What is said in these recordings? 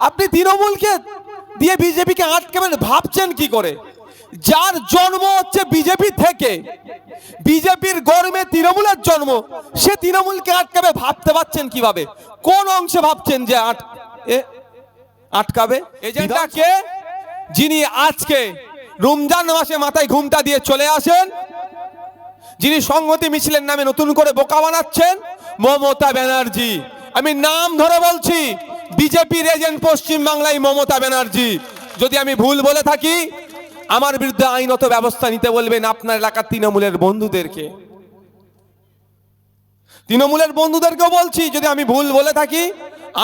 আপনি তৃণমূলকে দিয়ে বিজেপিকে আটকাবেন ভাবছেন কি করে? যার জন্ম হচ্ছে বিজেপি থেকে, বিজেপির গর্বে তৃণমূলের জন্ম, সে তৃণমূলকে আটকাবে ভাবতে পারছেন কিভাবে? কোন অংশে ভাবছেন যে আটকাবে? এজেন্টটাকে যিনি আজকে রমজান মাসে মাথায় ঘুমটা দিয়ে চলে আসেন, যিনি সংহতি মিছিলের নামে নতুন করে বোকা বানাচ্ছেন, মমতা ব্যানার্জি। আমি নাম ধরে বলছি, বিজেপির এজেন্ট পশ্চিম বাংলায় মমতা ব্যানার্জি। যদি আমি ভুল বলে থাকি, আমার বিরুদ্ধে আইনত ব্যবস্থা নিতে বলবেন আপনার এলাকার তৃণমূলের বন্ধুদেরকে। তৃণমূলের বন্ধুদেরকেও বলছি, যদি আমি ভুল বলে থাকি,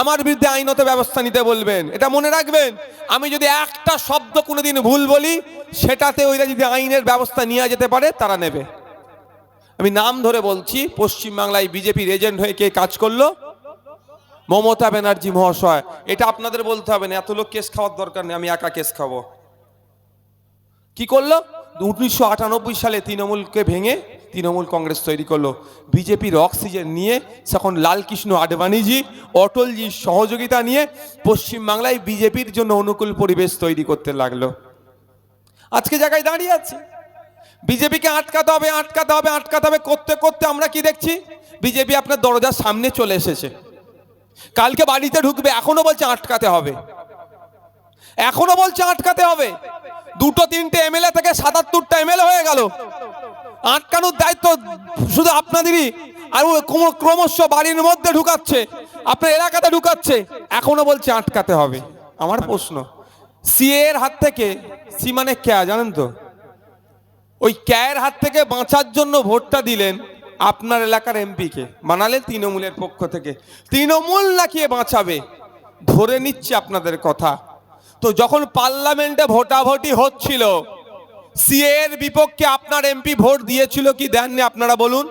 আমার বিরুদ্ধে আইনত ব্যবস্থা নিতে বলবেন। এটা মনে রাখবেন, আমি যদি একটা শব্দ কোনোদিন ভুল বলি, সেটাতে ওইরা যদি আইনের ব্যবস্থা নিয়ে যেতে পারে, তারা নেবে। আমি নাম ধরে বলছি, পশ্চিমবাংলায় বিজেপির এজেন্ট হয়ে কে কাজ করলো? মমতা ব্যানার্জি মহাশয়। এটা আপনাদের বলতে হবে না, এত লোক কেস খাওয়ার দরকার নেই, আমি একা কেস খাবো। কি করলো? 1998 সালে তৃণমূলকে ভেঙে তৃণমূল কংগ্রেস তৈরি করলো। বিজেপির অক্সিজেন নিয়ে তখন লালকৃষ্ণ আডবাণীজি, অটলজির সহযোগিতা নিয়ে পশ্চিমবাংলায় বিজেপির জন্য অনুকূল পরিবেশ তৈরি করতে লাগলো। আজকে জায়গায় দাঁড়িয়ে আছে, বিজেপিকে আটকাতে হবে, আটকাতে হবে, আটকাতে হবে করতে করতে আমরা কি দেখছি? বিজেপি আপনার দরজার সামনে চলে এসেছে। কালকে বাড়িতে ঢুকবে, এখনো বলছে আটকাতে হবে, এখনো বলছে আটকাতে হবে। দুটো তিনটে এমএলএ থেকে 77টা এমএলএ হয়ে গেল। আটকানোর দায়িত্ব শুধু আপনাদেরই। আর ক্রমশ বাড়ির মধ্যে ঢুকাচ্ছে, আপনার এলাকাতে ঢুকাচ্ছে, এখনো বলছে আটকাতে হবে। আমার প্রশ্ন, সিএ এর হাত থেকে, সি মানে ক্যা জানেন তো, ওই ক্যায়ের হাত থেকে বাঁচার জন্য ভোটটা দিলেন আপনার এলাকার এমপিকে, বানালেন তৃণমূলের পক্ষ থেকে। তৃণমূল নাকি বাঁচাবে, ধরে নিচ্ছে আপনাদের কথা। তো যখন পার্লামেন্টে ভোটাভুটি হচ্ছিল, সিএ এর বিপক্ষে আপনার এমপি ভোট দিয়েছিল কি দেননি আপনারা বলুন?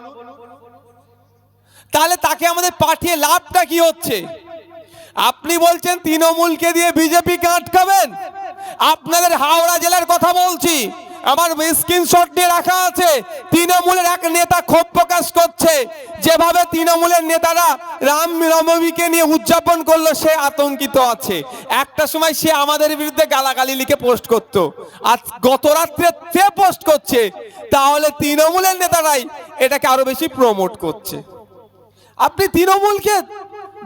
তাহলে তাকে আমাদের পাঠিয়ে লাভটা কি হচ্ছে? আপনি বলছেন তৃণমূলকে দিয়ে বিজেপিকে আটকাবেন। আপনাদের হাওড়া জেলার কথা বলছি, আমার স্ক্রিনশট নিয়ে রাখা আছে। তৃণমূলের এক নেতা ক্ষোভ প্রকাশ করছে, যেভাবে তৃণমূলের নেতারা রামনবমীকে নিয়ে উদযাপন করলো, সে আতঙ্কিত আছে। একটা সময় সে আমাদের বিরুদ্ধে গালাগালি লিখে পোস্ট করত, আজ গত রাত্রে সে পোস্ট করছে। তাহলে তৃণমূলের নেতারাই এটাকে আরো বেশি প্রমোট করছে। আপনি তৃণমূলকে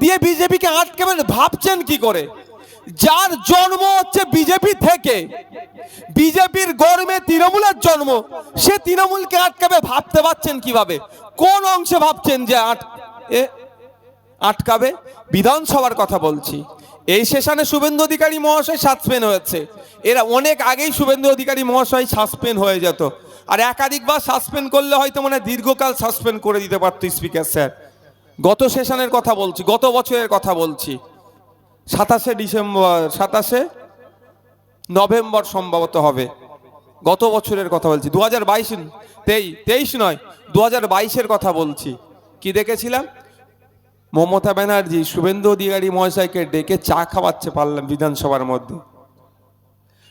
দিয়ে বিজেপিকে আটকাবেন ভাবছেন কি করে? যার জন্ম হচ্ছে বিজেপি থেকে, বিজেপির গর্বে তৃণমূলের জন্ম, সে তৃণমূলকে আটকাবে ভাবতে পারছেন কিভাবে? কোন অংশে ভাবছেন যে আটকাবে? বিধানসভার কথা বলছি। এই সেশনে শুভেন্দু অধিকারী মহাশয় সাসপেন্ড হয়েছে। এরা অনেক আগেই শুভেন্দু অধিকারী মহাশয় সাসপেন্ড হয়ে যেত, আর একাধিকবার সাসপেন্ড করলে হয়তো মানে দীর্ঘকাল সাসপেন্ড করে দিতে পারতো স্পিকার স্যার। গত সেশনের কথা বলছি, গত বছরের কথা বলছি। 27 নভেম্বর সম্ভবত হবে, গত বছরের কথা বলছি। 2023 নয়, 2022-এর কথা বলছি। কি দেখেছিলাম? মমতা ব্যানার্জি শুভেন্দু অধিকারী মহাশয়কে ডেকে চা খাওয়াচ্ছে পারলাম বিধানসভার মধ্যে।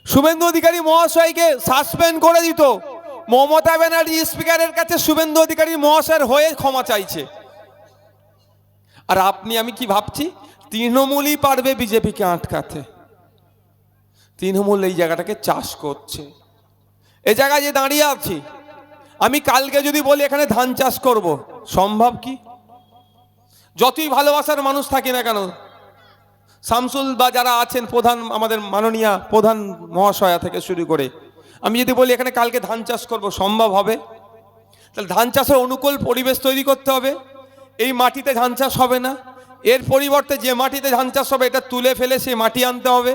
শুভেন্দু অধিকারী মহাশয়কে সাসপেন্ড করে দিত, মমতা ব্যানার্জি স্পিকারের কাছে শুভেন্দু অধিকারী মহাশয়ের হয়ে ক্ষমা চাইছে। আর আমি কি ভাবছি? তৃণমূলই পারবে বিজেপিকে আটকাতে। তৃণমূল এই জায়গাটাকে চাষ করছে। এই জায়গায় যে দাঁড়িয়ে আছি, আমি কালকে যদি বলি এখানে ধান চাষ করব, সম্ভব কি? যতই ভালোবাসার মানুষ থাকি না কেন, শামসুল বা যারা আছেন প্রধান, আমাদের মাননীয় প্রধান মহাশয়া থেকে শুরু করে, আমি যদি বলি এখানে কালকে ধান চাষ করব, সম্ভব হবে? তাহলে ধান চাষের অনুকূল পরিবেশ তৈরি করতে হবে। এই মাটিতে ধান চাষ হবে না, এর পরিবর্তে যে মাটিতে ধান চাষ হবে এটা তুলে ফেলে সেই মাটি আনতে হবে,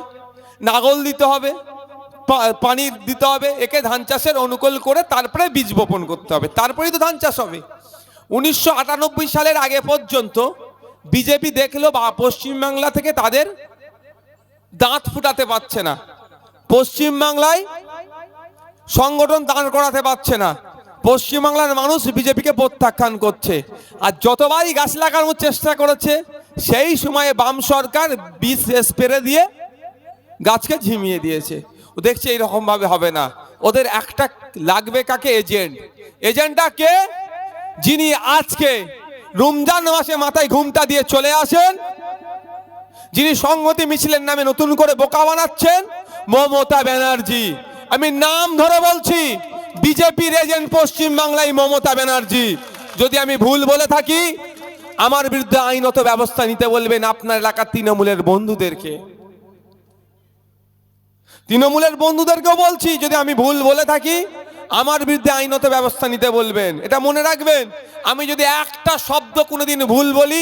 নাগল দিতে হবে, পানি দিতে হবে, একে ধান চাষের অনুকূল করে তারপরে বীজ বপন করতে হবে, তারপরেই তো ধান চাষ হবে। 1998 সালের আগে পর্যন্ত বিজেপি দেখলো বা পশ্চিমবাংলা থেকে তাদের দাঁত ফুটাতে পারছে না, পশ্চিমবাংলায় সংগঠন দাঁড় করাতে পারছে না, পশ্চিমবাংলার মানুষ বিজেপিকে প্রত্যাখ্যান করছে। আর যতবারই গাছ লাগানোর চেষ্টা করেছে, সেই সময়ে বাম সরকার বীজ স্প্রে দিয়ে গাছকে ঝিমিয়ে দিয়েছে। ও দেখছে এইরকম ভাবে হবে না, ওদের একটা লাগবে কাকে? এজেন্ট। এজেন্টটা কে? যিনি আজকে রমজান মাসে মাথায় ঘুমটা দিয়ে চলে আসেন, যিনি সংহতি মিছিলের নামে নতুন করে বোকা বানাচ্ছেন, মমতা ব্যানার্জি। আমি নাম ধরে বলছি, বিজেপির এজেন্ট পশ্চিম বাংলায় মমতা ব্যানার্জি। যদি আমি ভুল বলে থাকি, আমার বিরুদ্ধে আইনত ব্যবস্থা নিতে বলবেন আপনার এলাকার তৃণমূলের বন্ধুদেরকে। তৃণমূলের বন্ধুদেরকেও বলছি, যদি আমি ভুল বলে থাকি, আমার বিরুদ্ধে আইনত ব্যবস্থা নিতে বলবেন। এটা মনে রাখবেন, আমি যদি একটা শব্দ কোনোদিন ভুল বলি,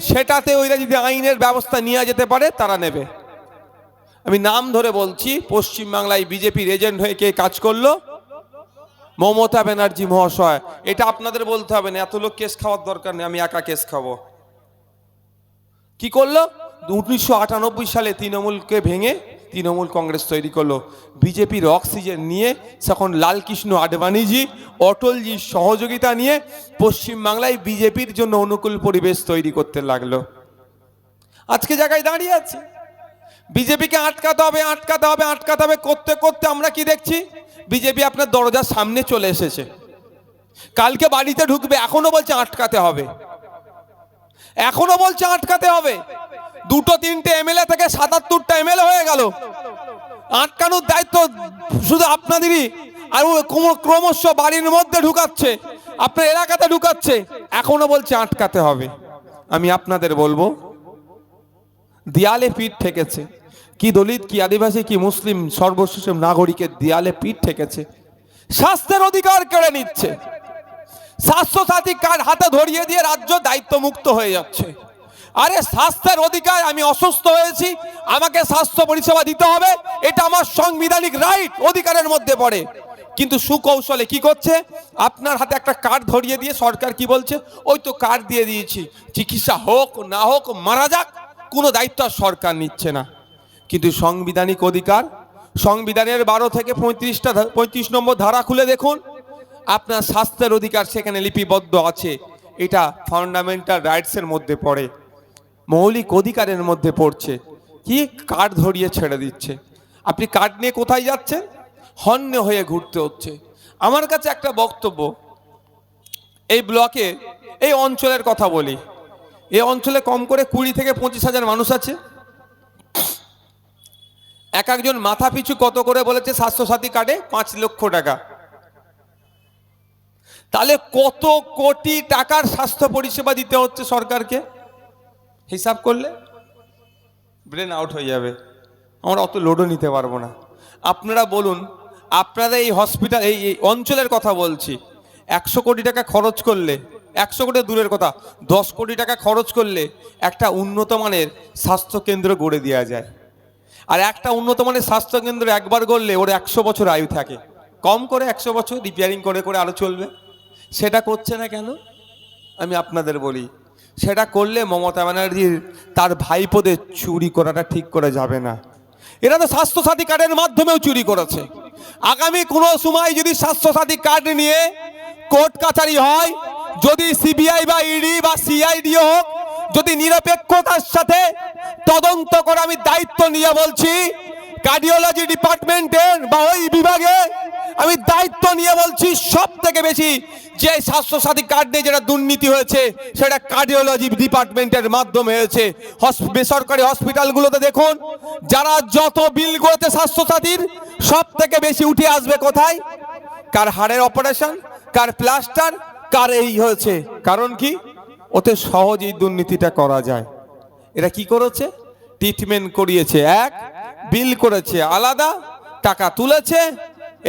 সেটাতে ওইরা যদি আইনের ব্যবস্থা নিয়ে যেতে পারে, তারা নেবে। আমি নাম ধরে বলছি, পশ্চিমবাংলায় বিজেপির এজেন্ট হয়ে কে কাজ করলো? মমতা ব্যানার্জি মহাশয়। এটা আপনাদের বলতে হবে না, এত লোক কেস খাওয়ার দরকার নেই, আমি একা কেস খাবো। কি করলো? 1998 সালে তৃণমূলকে ভেঙে তৃণমূল কংগ্রেস তৈরি করলো। বিজেপির অক্সিজেন নিয়ে তখন লালকৃষ্ণ আডবাণীজি, অটলজির সহযোগিতা নিয়ে পশ্চিমবাংলায় বিজেপির জন্য অনুকূল পরিবেশ তৈরি করতে লাগলো। আজকে জায়গায় দাঁড়িয়ে আছে। বিজেপিকে আটকাতে হবে, আটকাতে হবে, আটকাতে হবে করতে করতে আমরা কি দেখছি? বিজেপি আপনার দরজার সামনে চলে এসেছে। কালকে বাড়িতে ঢুকবে, এখনো বলছে আটকাতে হবে, এখনো বলছে আটকাতে হবে। দুটো তিনটে এমএলএ থেকে 77টা এমএলএ হয়ে গেল। আটকানোর দায়িত্ব শুধু আপনাদেরই। আর ক্রমশ বাড়ির মধ্যে ঢুকাচ্ছে, আপনার এলাকাতে ঢুকাচ্ছে, এখনো বলছে আটকাতে হবে। আমি আপনাদের বলবো, দেয়ালে পিঠ ঠেকেছে। কি দলিত, কি আদিবাসী, কি মুসলিম, সর্বশেষ নাগরিকের দেয়ালে পিঠ ঠেকেছে। স্বাস্থ্যের অধিকার কেড়ে নিচ্ছে। স্বাস্থ্যসাথী কার্ড হাতে ধরিয়ে দিয়ে রাজ্য দায়িত্ব মুক্ত হয়ে যাচ্ছে। আরে স্বাস্থ্যের অধিকার, আমি অসুস্থ হয়েছি, আমাকে স্বাস্থ্য পরিষেবা দিতে হবে, এটা আমার সাংবিধানিক রাইট, অধিকারের মধ্যে পড়ে। কিন্তু সুকৌশলে কি করছে? আপনার হাতে একটা কার্ড ধরিয়ে দিয়ে সরকার কি বলছে? ওই তো কার্ড দিয়ে দিয়েছি, চিকিৎসা হোক না হোক, মারা যাক, কোনো দায়িত্ব সরকার নিচ্ছে না। কিন্তু সাংবিধানিক অধিকার, সংবিধানের 12 থেকে 35 নম্বর ধারা খুলে দেখুন, আপনার স্বাস্থ্যের অধিকার সেখানে লিপিবদ্ধ আছে। এটা ফান্ডামেন্টাল রাইটসের মধ্যে পড়ে, মৌলিক অধিকারের মধ্যে পড়ছে। কি কার্ড ধরিয়ে ছেড়ে দিচ্ছে? আপনি কার্ড নিয়ে কোথায় যাচ্ছেন? হন্য হয়ে ঘুরতে হচ্ছে। আমার কাছে একটা বক্তব্য, এই ব্লকে, এই অঞ্চলের কথা বলি, এই অঞ্চলে কম করে 20 থেকে 25,000 মানুষ আছে। এক একজন মাথা পিছু কত করে বলেছে স্বাস্থ্যসাথী কার্ডে? 5 লক্ষ টাকা। তাহলে কত কোটি টাকার স্বাস্থ্য পরিষেবা দিতে হচ্ছে সরকারকে? হিসাব করলে ব্রেন আউট হয়ে যাবে। আমরা অত লোডও নিতে পারবো না। আপনারা বলুন, আপনারা এই হসপিটাল, এই অঞ্চলের কথা বলছি, 100 কোটি টাকা খরচ করলে, 100 কোটি দূরের কথা, 10 কোটি টাকা খরচ করলে একটা উন্নত মানের স্বাস্থ্যকেন্দ্র গড়ে দেওয়া যায়। আর একটা উন্নত মানের স্বাস্থ্যকেন্দ্র একবার গড়লে ওর 100 বছর আয়ু থাকে, কম করে 100 বছর, রিপেয়ারিং করে করে আরো চলবে। সেটা করছে না কেন? আমি আপনাদের বলি, সেটা করলে মমতা ব্যানার্জির তার ভাইপোদের চুরি করাটা ঠিক করে যাবে না। এরা তো স্বাস্থ্যসাথী কার্ডের মাধ্যমেও চুরি করেছে। আগামী কোনো সময় যদি স্বাস্থ্যসাথী কার্ড নিয়ে কোর্ট কাছারি হয়, যদি সিবিআই বা ইডি বা সিআইডি হোক, যদি নিরপেক্ষতার সাথে তদন্ত করে, আমি দায়িত্ব নিয়ে বলছি, কার্ডিওলজি ডিপার্টমেন্টের বা ওই বিভাগে আমি দায়িত্ব নিয়ে বলছি, সব থেকে বেশি যে স্বাস্থ্যসাথী কার্ড নিয়ে যেটা দুর্নীতি হয়েছে, সেটা কার্ডিওলজি ডিপার্টমেন্টের মাধ্যমে হয়েছে। বেসরকারি হসপিটালগুলোতে দেখুন, যারা যত বিল করেছে স্বাস্থ্যসাথীর, সব থেকে বেশি উঠে আসবে কোথায়? কার হাড়ের অপারেশন, কার প্লাস্টার, কার এই হয়েছে। কারণ কি? ওতে সহজেই দুর্নীতিটা করা যায়। এরা কি করেছে? ট্রিটমেন্ট করিয়েছে এক, বিল করেছে আলাদা, টাকা তুলেছে,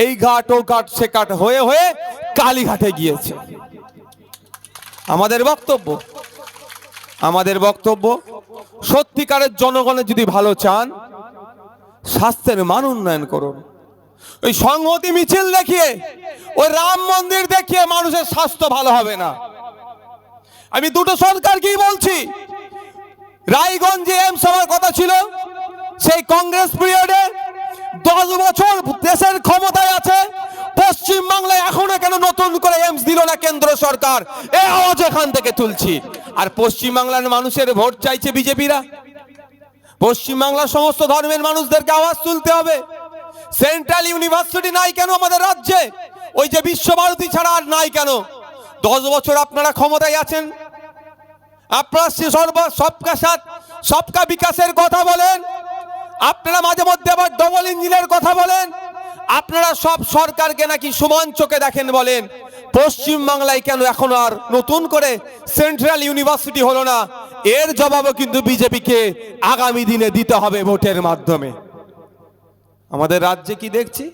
এই ঘাট ও ঘাট সে ঘাট হয়ে হয়ে কালীঘাটে গিয়েছে। আমাদের বক্তব্য, সত্যিকারের জনগণের যদি ভালো চান, স্বাস্থ্যের মান উন্নয়ন করুন। ওই সংহতি মিছিল দেখিয়ে, ওই রাম মন্দির দেখিয়ে মানুষের স্বাস্থ্য ভালো হবে না। আমি দুটো সরকারকেই বলছি, রায়গঞ্জে এমস হওয়ার কথা ছিল, সেই কংগ্রেস পিরিয়ডে 10 বছর দেশের ক্ষমতায় আছে, পশ্চিম বাংলায় এখনো কেন নতুন করে এমস দিল না কেন্দ্র সরকার? এই আওয়াজ এখান থেকে তুলছি। আর পশ্চিম বাংলার মানুষের ভোট চাইছে বিজেপিরা। পশ্চিম বাংলার সমস্ত ধর্মের মানুষদেরকে আওয়াজ তুলতে হবে। সেন্ট্রাল ইউনিভার্সিটি নাই কেন আমাদের রাজ্যে? ওই যে বিশ্বভারতী ছাড়া আর নাই কেন? 10 বছর আপনারা ক্ষমতায় আছেন, আপনারা সবকা সাথ সবকা বিকাশের কথা বলেন, আপনারা মাঝে মধ্যে আবার ডবল ইঞ্জিনের কথা বলেন, আপনারা সব সরকারকে নাকি সমান চোখে দেখেন বলেন। পশ্চিম বাংলায় কেন এখনো আর নতুন করে সেন্ট্রাল ইউনিভার্সিটি হলো না? এর জবাবও কিন্তু বিজেপিকে আগামী দিনে দিতে হবে ভোটের মাধ্যমে। আমাদের রাজ্যে কি দেখছি,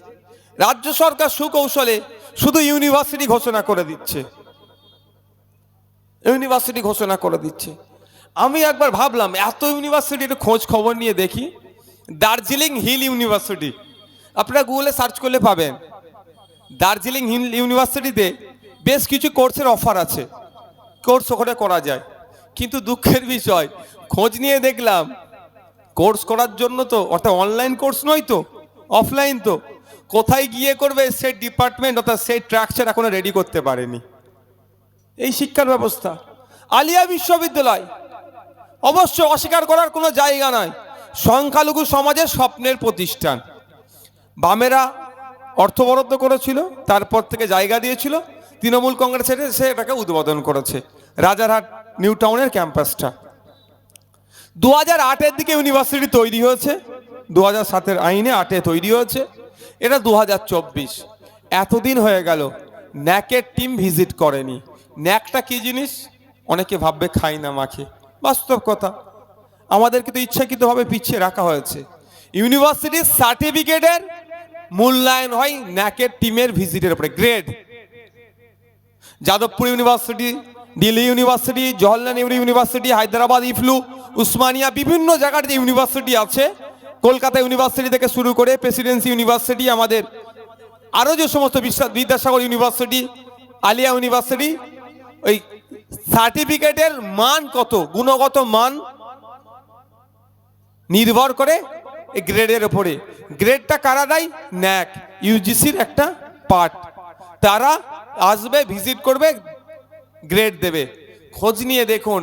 রাজ্য সরকার সুকৌশলে শুধু ইউনিভার্সিটি ঘোষণা করে দিচ্ছে, ইউনিভার্সিটি ঘোষণা করে দিচ্ছে। আমি একবার ভাবলাম এত ইউনিভার্সিটির খোঁজ খবর নিয়ে দেখি। দার্জিলিং হিল ইউনিভার্সিটি, আপনারা গুগলে সার্চ করলে পাবেন। দার্জিলিং হিল ইউনিভার্সিটিতে বেশ কিছু কোর্সের অফার আছে, কোর্স ওখানে করা যায়। কিন্তু দুঃখের বিষয়, খোঁজ নিয়ে দেখলাম কোর্স করার জন্য তো, অর্থাৎ অনলাইন কোর্স নয় তো, অফলাইন তো, কোথায় গিয়ে করবে সেই ডিপার্টমেন্ট অর্থাৎ সেই স্ট্রাকচার এখনো রেডি করতে পারেনি। এই শিক্ষার ব্যবস্থা। আলিয়া বিশ্ববিদ্যালয় অবশ্য অস্বীকার করার কোনো জায়গা নয়, সংখ্যালঘু সমাজের স্বপ্নের প্রতিষ্ঠান। বামেরা অর্থ বরাদ্দ করেছিল, তারপর থেকে জায়গা দিয়েছিল, তৃণমূল কংগ্রেসের সে এটাকে উদ্বোধন করেছে, রাজারহাট নিউ টাউনের ক্যাম্পাসটা। 2008-এর দিকে ইউনিভার্সিটি তৈরি হয়েছে, 2007-এর আইনে 8-এ তৈরি হয়েছে, এটা 2024। এতদিন হয়ে গেল, ন্যাকের টিম ভিজিট করেনি। ন্যাকটা কি জিনিস অনেকে ভাববে খাই না মাখে, বাস্তব কথা। আমাদেরকে তো ইচ্ছাকৃতভাবে পিছিয়ে রাখা হয়েছে। ইউনিভার্সিটির সার্টিফিকেটের মূল্যায়ন হয় ন্যাকের টিমের ভিজিটের উপরে, grade. Jadavpur University, Delhi University, Jawaharlal Nehru University, Hyderabad EFLU, Osmania, বিভিন্ন জায়গার যে ইউনিভার্সিটি আছে, কলকাতা ইউনিভার্সিটি থেকে শুরু করে প্রেসিডেন্সি ইউনিভার্সিটি, আমাদের আরও যে সমস্ত বিদ্যাসাগর ইউনিভার্সিটি, আলিয়া ইউনিভার্সিটি, ওই সার্টিফিকেটের মান কত, গুণগত মান নির্ভর করে এই গ্রেডের উপরে। গ্রেডটা কারা দেয়? ন্যাক, ইউজিসির একটা পার্ট। তারা আসবে, ভিজিট করবে, গ্রেড দেবে। খোঁজ নিয়ে দেখুন,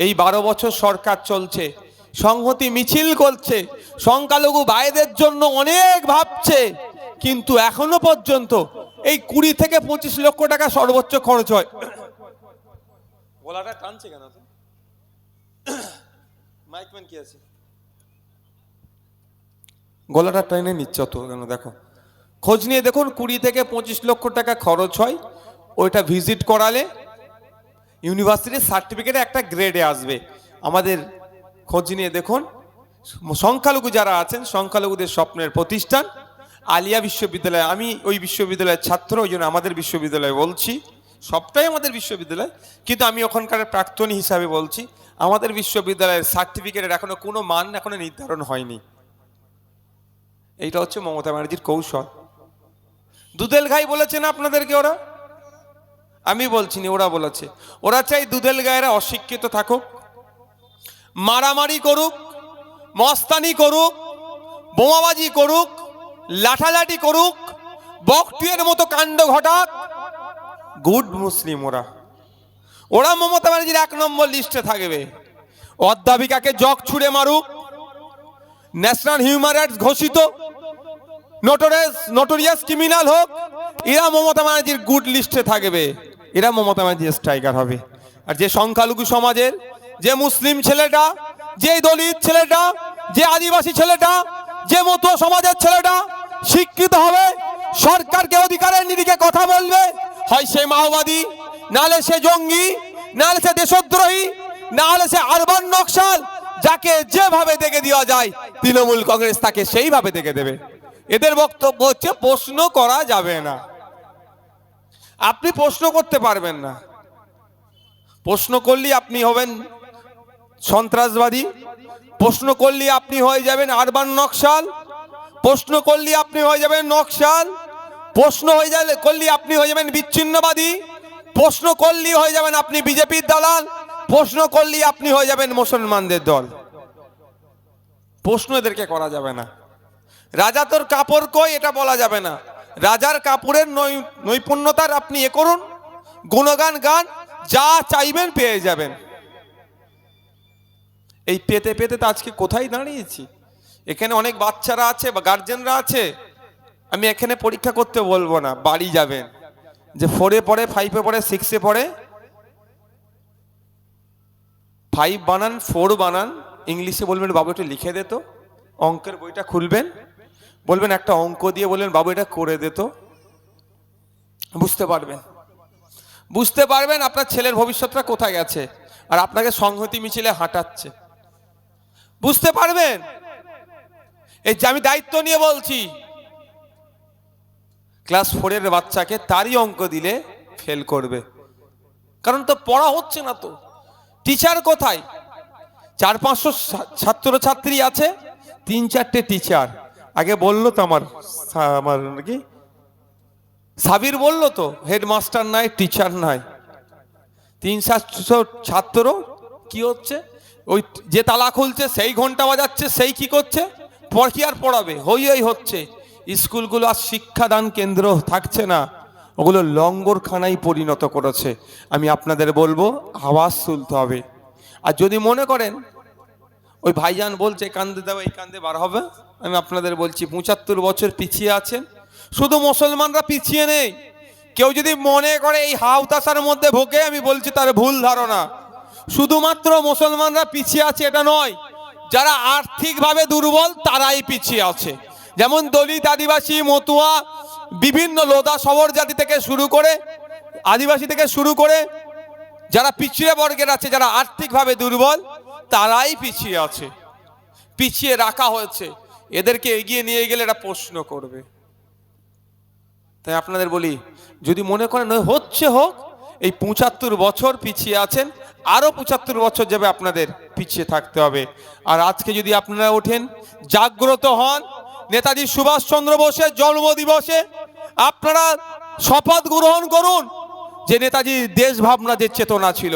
এই 12 বছর সরকার চলছে, সংহতি মিছিল করছে, সংখ্যালঘু ভাইদের জন্য অনেক ভাবছে, কিন্তু এখনো পর্যন্ত এই 20 থেকে 25 লক্ষ টাকা সর্বোচ্চ খরচ হয়। গলাটা টানছে কেন? মাইকম্যান কি আছে, গলাটা টেনে নিচ্ছে অত কেন? দেখো, খোঁজ নিয়ে দেখুন, 20 থেকে 25 লক্ষ টাকা খরচ হয়। ওইটা ভিজিট করালে ইউনিভার্সিটির সার্টিফিকেটে একটা গ্রেডে আসবে। আমাদের খোঁজ নিয়ে দেখুন, সংখ্যালঘু যারা আছেন, সংখ্যালঘুদের স্বপ্নের প্রতিষ্ঠান আলিয়া বিশ্ববিদ্যালয়। আমি ওই বিশ্ববিদ্যালয়ের ছাত্র, ওই জন্য আমাদের বিশ্ববিদ্যালয় বলছি, সবটাই আমাদের বিশ্ববিদ্যালয়, কিন্তু আমি ওখানকার প্রাক্তনী হিসাবে বলছি, আমাদের বিশ্ববিদ্যালয়ের সার্টিফিকেটের এখনো কোনো মান এখনো নির্ধারণ হয়নি। এইটা হচ্ছে মমতা ব্যানার্জির কৌশল। দুধেল গাই বলেছে না আপনাদেরকে, ওরা, আমি বলছি না, ওরা বলেছে। ওরা চাই দুধেল গায়েরা অশিক্ষিত থাকুক, মারামারি করুক, মস্তানি করুক, বোমাবাজি করুক, লাঠালাঠি করুক, বকটুয়ের মতো কাণ্ড ঘটাক। গুড মুসলিম ওরা, ওরা মমতা ব্যানার্জির 1 নম্বর লিস্টে থাকবে। অধ্যাপিকাকে জগ ছুঁড়ে মারুক, ন্যাশনাল হিউম্যান রাইটস ঘোষিত নোটোরিয়াস ক্রিমিনাল হোক, এরা মমতা ব্যানার্জির গুড লিস্টে থাকবে, এরা মমতা ব্যানার্জির স্ট্রাইকার হবে। আর যে সংখ্যালঘু সমাজের, যে মুসলিম ছেলেটা, যে দলিত ছেলেটা, যে আদিবাসী ছেলেটা, যে মতুয়া সমাজের ছেলেটা শিক্ষিত হবে, সরকারকে অধিকারের নিরিখে কথা বলবে, হয় সে মাওবাদী, নাহলে সে জঙ্গি, নাহলে সে দেশদ্রোহী, নাহলে সে আরবান নকশাল, যাকে যেভাবে দেখে দেওয়া যায় তৃণমূল কংগ্রেস তাকে সেইভাবে দেখে দেবে। এদের বক্তব্য হচ্ছে প্রশ্ন করা যাবে না, আপনি প্রশ্ন করতে পারবেন না। প্রশ্ন করলে আপনি হবেন সন্ত্রাসবাদী, প্রশ্ন করলে আপনি হয়ে যাবেন আরবান নকশাল, প্রশ্ন করলে আপনি হয়ে যাবেন নকশাল, প্রশ্ন হয়ে যাবে করলে আপনি হয়ে যাবেন বিচ্ছিন্নবাদী, প্রশ্ন করলে হয়ে যাবেন আপনি বিজেপির দালাল, প্রশ্ন করলে আপনি হয়ে যাবেন মুসলমানদের দল। প্রশ্ন এদেরকে করা যাবে না। রাজা তোর কাপড় কই, এটা বলা যাবে না। রাজার কাপড়ের নৈপুণ্যতার আপনি এ করুন, গুণগান গান, যা চাইবেন পেয়ে যাবেন। এই পেতে পেতে তো আজকে কোথায় দাঁড়িয়েছি। এখানে অনেক বাচ্চারা আছে বা গার্জেনরা আছে, আমি এখানে পরীক্ষা করতে বলবো না, বাড়ি যাবেন, যে 4-এ পড়ে, 5-এ পড়ে, 6-এ পড়ে, 5 বানান, 4 বানান, ইংলিশে বলবেন বাবু একটু লিখে দে তো, অঙ্কের বইটা খুলবেন, বলবেন একটা অঙ্ক দিয়ে, বলবেন বাবু এটা করে দে তো, বুঝতে পারবেন, বুঝতে পারবেন আপনার ছেলের ভবিষ্যৎটা কোথায় গেছে আর আপনাকে সংহতি মিছিলে হাঁটাচ্ছে, বুঝতে পারবেন। এই যে আমি দায়িত্ব নিয়ে বলছি, ক্লাস 4-এর বাচ্চাকে তারই অঙ্ক দিলে ফেল করবে, কারণ তো পড়া হচ্ছে না। তো টিচার কোথায়? 400-500 ছাত্রছাত্রী আছে, 3-4টে টিচার। আগে বললো তো আমার নাকি সাবির বললো তো, হেডমাস্টার নাই, টিচার নাই, 300-400 ছাত্র। কি হচ্ছে? ওই যে তালা খুলছে সেই ঘন্টা বাজাচ্ছে, সেই কি করছে, কি আর পড়াবে, হই হচ্ছে। স্কুলগুলো আর শিক্ষাদান কেন্দ্র থাকছে না, ওগুলো লঙ্গরখানায় পরিণত করেছে। আমি আপনাদের বলবো আওয়াজ তুলতে হবে। আর যদি মনে করেন ওই ভাইজান বলছে কান্দে দেওয়া এই কান্দে বার হবে, আমি আপনাদের বলছি 75 বছর পিছিয়ে আছেন। শুধু মুসলমানরা পিছিয়ে নেই, কেউ যদি মনে করে এই হাওতাসার মধ্যে ভোগে, আমি বলছি তার ভুল ধারণা। শুধুমাত্র মুসলমানরা পিছিয়ে আছে এটা নয়, যারা আর্থিকভাবে দুর্বল তারাই পিছিয়ে আছে। যেমন দলিত, আদিবাসী, মতুয়া, বিভিন্ন লোদা শবর জাতি থেকে শুরু করে, আদিবাসী থেকে শুরু করে যারা পিছিয়ে বর্গের আছে, যারা আর্থিকভাবে দুর্বল তারাই পিছিয়ে আছে, পিছিয়ে রাখা হয়েছে। এদেরকে এগিয়ে নিয়ে গেলে এটা প্রশ্ন করবে। তাই আপনাদের বলি, যদি মনে করেন হচ্ছে হোক, এই 75 বছর পিছিয়ে আছেন, আরো 75 বছর যাবে আপনাদের পিছিয়ে থাকতে হবে। আর আজকে যদি আপনারা ওঠেন, জাগ্রত হন, নেতাজি সুভাষচন্দ্র বোসের জন্মদিবসে আপনারা শপথ গ্রহণ করুন যে নেতাজির দেশ ভাবনা যে চেতনা ছিল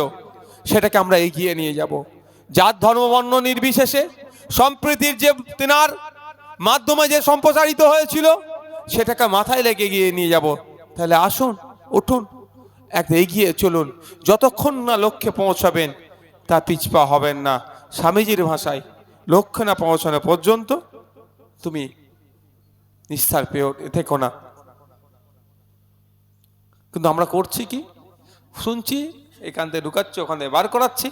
সেটাকে আমরা এগিয়ে নিয়ে যাব। জাত ধর্ম বর্ণ নির্বিশেষে সম্প্রীতির যে তেনার মাধ্যমে যে সম্প্রসারিত হয়েছিল সেটাকে মাথায় লেগে এগিয়ে নিয়ে যাব। তাহলে আসুন, উঠুন, এক এগিয়ে চলুন। যতক্ষণ না লক্ষ্যে পৌঁছাবেন তা পিছপা হবেন না। স্বামীজির ভাষায়, লক্ষ্যে না পৌঁছানো পর্যন্ত তুমি নিস্তার পেয়ে থেকো না। কিন্তু আমরা করছি কি? শুনছি, এখান থেকে ঢুকাচ্ছি, ওখান থেকে বার করাচ্ছি।